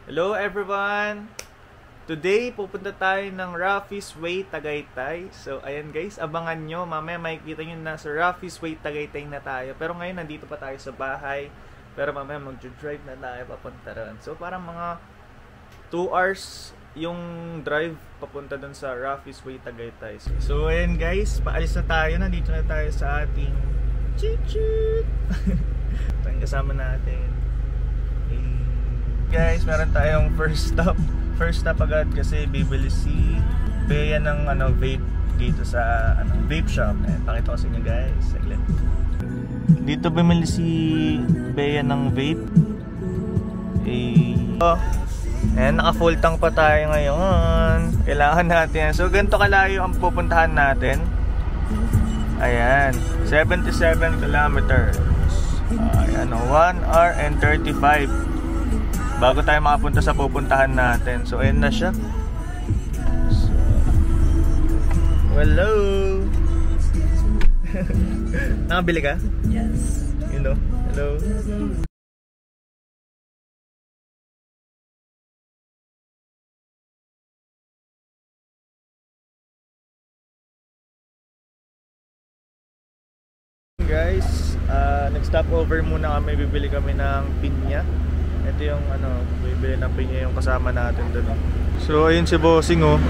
Hello everyone! Today, pupunta tayo ng Raffy's Way, Tagaytay. So, ayan guys, abangan nyo. Mamaya makikita nyo na sa Raffy's Way, Tagaytay na tayo. Pero ngayon, nandito pa tayo sa bahay. Pero mamaya mag-drive na tayo papunta ron. So, parang mga 2 hours yung drive papunta dun sa Raffy's Way, Tagaytay. So, ayan guys, paalis na tayo. Nandito na tayo sa ating chit-chit! Ito yung kasama natin. Guys, meron tayong first stop agad kasi bibili si Bea ng vape dito sa vape shop. Pakita ko sa inyo guys, saglit. Dito bumili si Bea ng vape. Naka full tank pa tayo ngayon. Kailangan natin. So ganito kalayo ang pupuntahan natin. Ayan, 77 kilometers. Ayan, 1 hour and 35 bago tayo makapunta sa pupuntahan natin. So ayun na siya. So, hello. Nakabili ka? Yes. You know, hello. Guys, nag-stop over muna kami. Bibili kami ng pinya. Ito yung bibili ng pinya yung kasama natin doon. So ayun si Bossing yun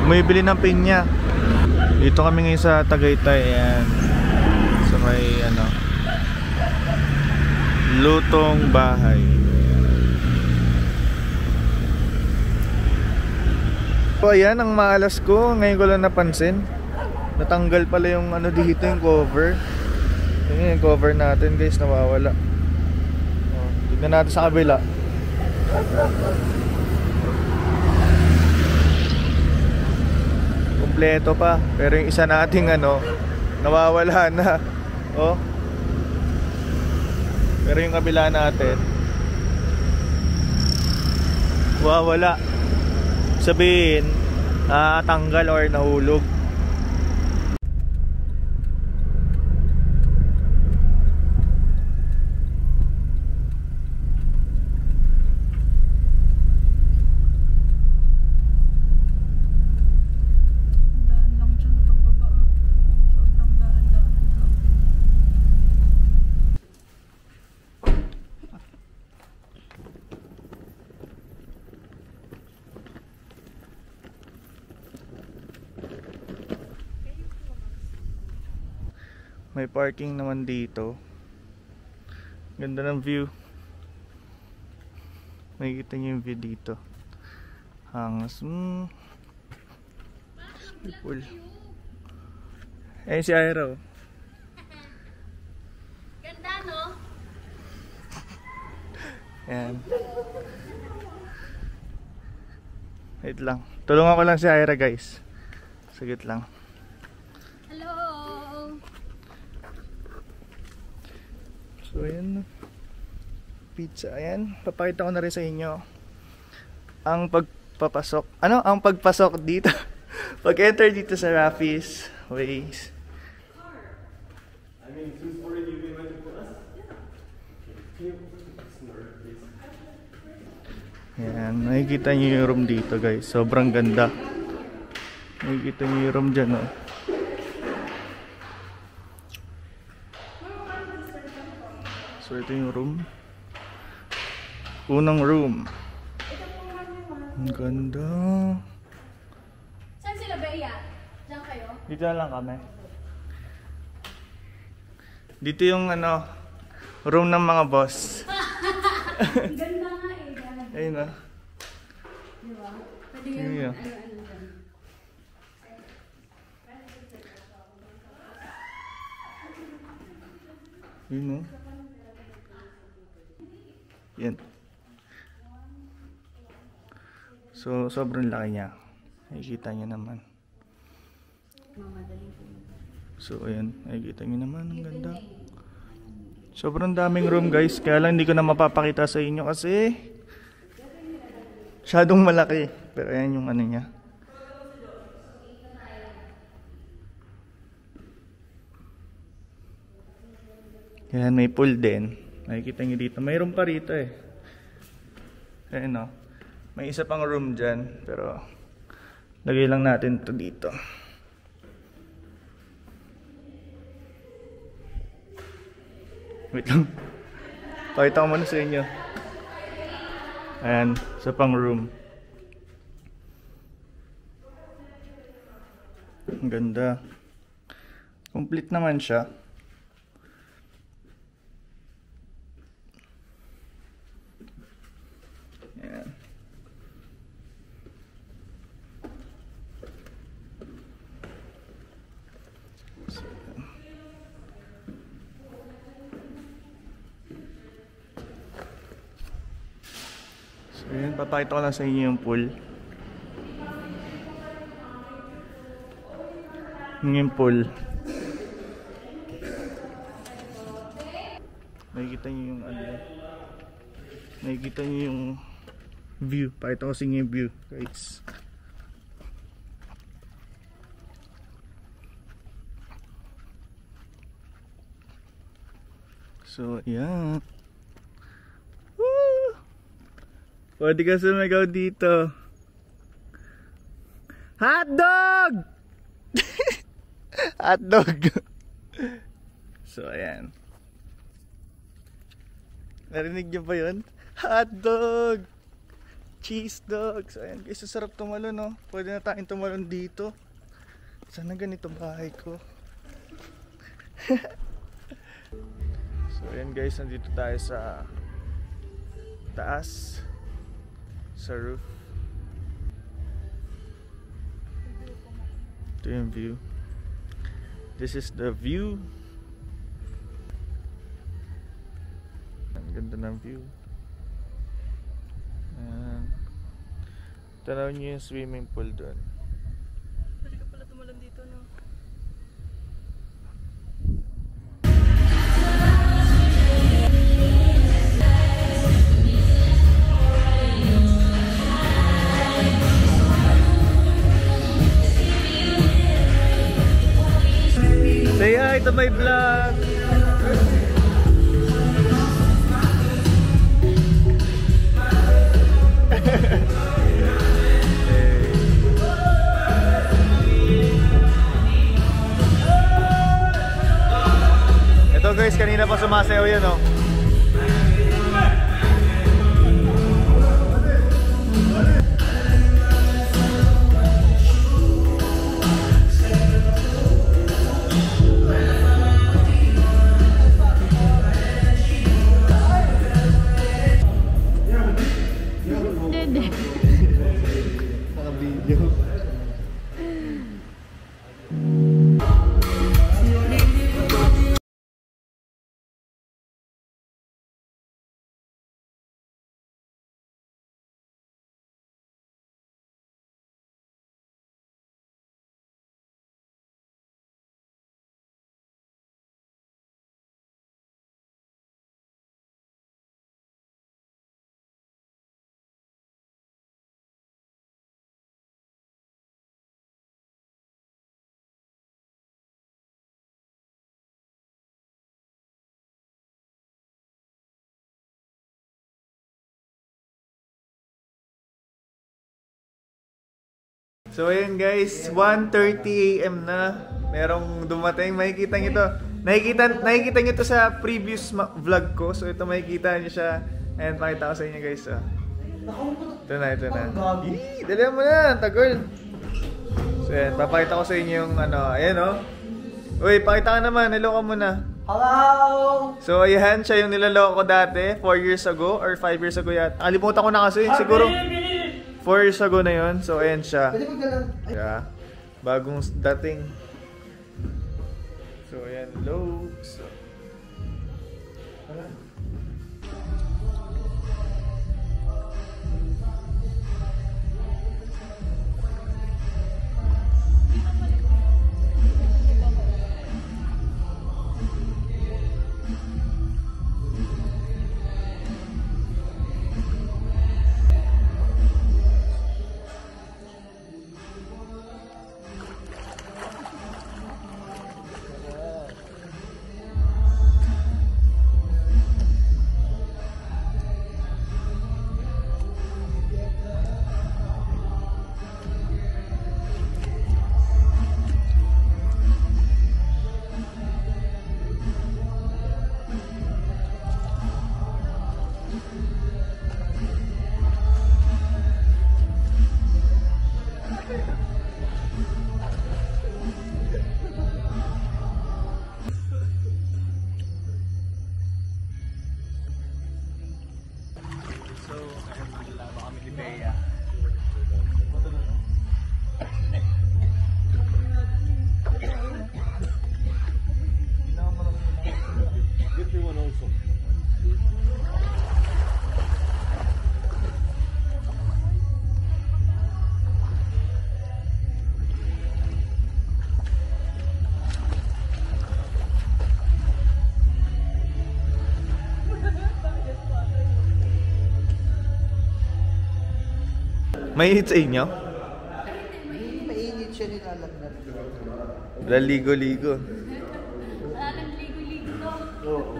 bumibili ng pinya. Dito kami ngayon sa Tagaytay. Ayan. So may lutong bahay. So ayan ang maalas ko. Ngayon ko lang napansin. Natanggal pala yung dito yung cover. Tingnan yung cover natin guys, nawawala. Tignan natin sa kabila. Kompleto pa. Pero yung isa nating nawawala na. Pero yung kabila natin nawawala. Sabihin tanggal or nahulog. May parking naman dito. Ganda ng view. Makikita niyo yung view dito. Hangas. People. Ayun si Ira. Ganda, no? Ayan. Wait lang. Tulungan ko lang si Ira guys. Saglit lang. So ayan, pizza, ayan. Papakita ko na rin sa inyo ang pagpapasok. Ang pagpasok dito. Pag-enter dito sa Raffy's Way. Ayan, nakikita nyo yung room dito guys. Sobrang ganda. Nakikita nyo yung room dyan So ito yung room. Unang room. Ang ganda. Saan sila, Bea? Diyan kayo? Dito na lang kami. Dito yung room ng mga boss. Ganda nga eh. Ayun na. Diba? Pwede yung dyan. Yun Yan. So, sobrang laki niya. Nakikita niyo naman. So, ayan. Nakikita niyo naman. Ang ganda. Sobrang daming room guys. Kaya lang hindi ko na mapapakita sa inyo kasi masyadong malaki. Pero ayan yung niya. Yan, may pool din. Nakikita nyo dito. Mayroon pa rito eh. Ayan o. May isa pang room dyan. Pero lagay lang natin to dito. Wait lang. Pakita ko muna sa inyo. Ayan. Isa pang room. Ang ganda. Complete naman siya. Ayan. So yun, papakita ko lang sa inyo yung pool. Yung pool. Nakikita nyo yung ano. Nakikita nyo yung view. Pakita ko sa inyo yung view, guys. So, ayan. Woo! Pwede ka sumigaw dito. Hotdog! Hotdog! So, ayan. Narinig niyo ba yun? Hotdog! Cheese dog! So, ayan guys, sarap tumalon, no? Pwede na tayong tumalon dito. Sana ganito bahay ko. So, ayan guys, nandito tayo sa taas. Sa roof. Ito yung view. This is the view. Ang ganda ng view. Tanaw niyo yung swimming pool doon. Pwede ka pala tumalon dito, no? Say hi to my vlog! Ito guys, kanina pa sumasayaw yan, oh. Naka-video. So ayan guys, 1:30 AM na. Merong dumating, makikita nyo to. Nakikita nyo to sa previous vlog ko. So ito makikita nyo siya. Ayan, pakita ko sa inyo guys. So. Ito na. Yee! Dali mo na, tagol. So ayan, papakita ko sa inyo yung ano. Ayan o. Uy, pakita ka naman, niloko mo na. Hello! So ayan, siya yung nilaloko ko dati 4 years ago or 5 years ago yata. Nakalimutan ko na kasi, siguro 4 years ago na yun. So ayan siya. Pwede magdalang. Yeah. Bagong dating. So ayan, low. So. So, ayun, maglalaba kami ni Bea. Get me one also. Mainit sa inyo? Mainit siya nilalagnat. Laligo-ligo. Wala nang ligo-ligo. Oo.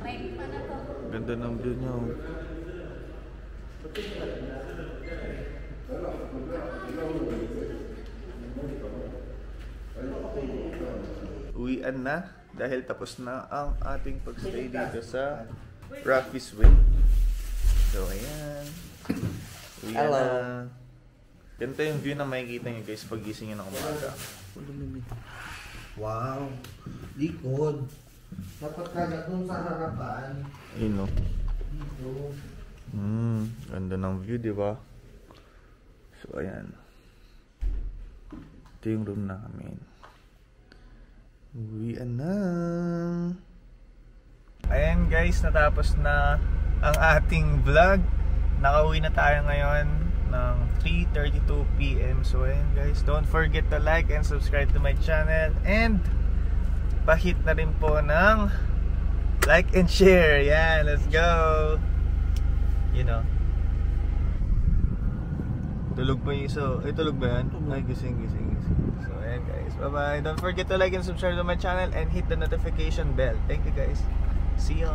May pa na to. Ganda ng view niyo. Uwian na dahil tapos na ang ating pagstay dito sa Raffles Way. So, ayan. Uwian Hello. na. Ganito yung view na makikita nyo guys pag gising nyo ng umaga. Wow. Likod. Dapat kaya dun sa harapan. Yun o. Dito. Ganda ng view, di ba? So, ayan. Ito yung room namin. Uwian na. Ayan guys, natapos na ang ating vlog. Nakauwi na tayo ngayon ng 3:32 PM. So ayan guys, don't forget to like and subscribe to my channel. And pa-hit na rin po ng like and share. Yan, let's go! You know. Tulog pa yung isa. Ay, tulog ba yan? Ay, gising. So, ayan guys. Bye-bye. Don't forget to like and subscribe to my channel and hit the notification bell. Thank you guys. See ya!